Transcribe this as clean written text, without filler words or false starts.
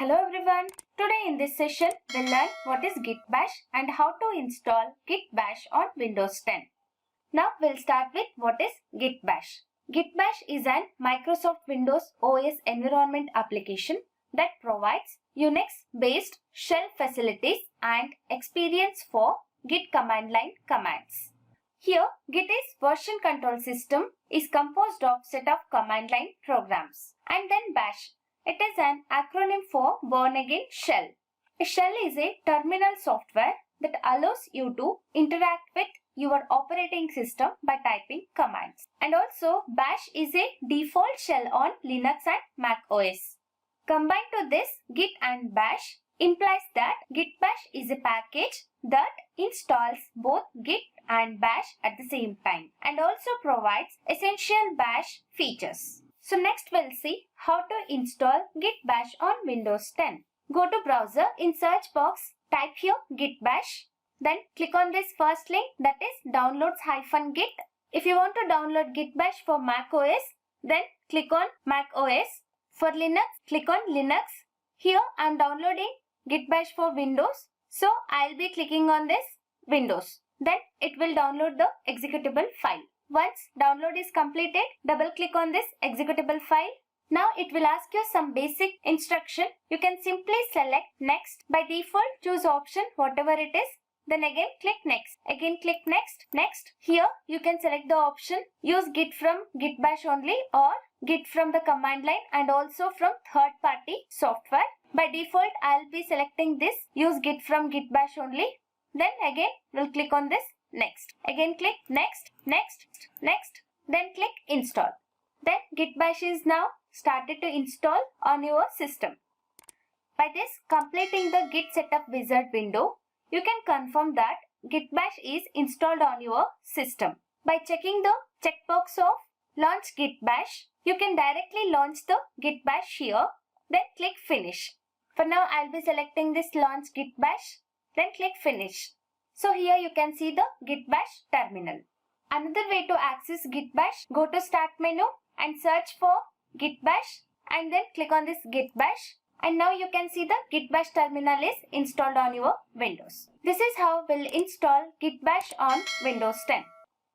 Hello everyone. Today in this session we'll learn what is Git Bash and how to install Git Bash on Windows 10. Now we'll start with what is Git Bash. Git Bash is an Microsoft Windows OS environment application that provides Unix-based shell facilities and experience for Git command line commands. Here, Git is version control system is composed of set of command line programs, and then Bash. It is an acronym for Bourne-Again-Shell. A shell is a terminal software that allows you to interact with your operating system by typing commands. And also, Bash is a default shell on Linux and Mac OS. Combined to this, Git and Bash implies that Git Bash is a package that installs both Git and Bash at the same time and also provides essential Bash features. So next we'll see how to install Git Bash on Windows 10. Go to browser, in search box type here Git Bash. Then click on this first link, that is downloads-git. If you want to download Git Bash for Mac OS, then click on Mac OS. For Linux, click on Linux. Here I am downloading Git Bash for Windows. So I'll be clicking on this Windows. Then it will download the executable file. Once download is completed, double click on this executable file. Now it will ask you some basic instruction. You can simply select next. By default, choose option whatever it is. Then again click next. Again click next. Next. Here you can select the option use Git from Git Bash only or Git from the command line and also from third party software. By default, I'll be selecting this use Git from Git Bash only. Then again we'll click on this next. Again click next, next, next. Then click install. Then Git Bash is now started to install on your system. By this completing the Git setup wizard window, you can confirm that Git Bash is installed on your system. By checking the checkbox of launch Git Bash, you can directly launch the Git Bash here. Then click finish. For now I'll be selecting this launch Git Bash. Then click finish. So here you can see the Git Bash terminal. Another way to access Git Bash, go to start menu and search for Git Bash and then click on this Git Bash. And now you can see the Git Bash terminal is installed on your Windows. This is how we'll install Git Bash on Windows 10.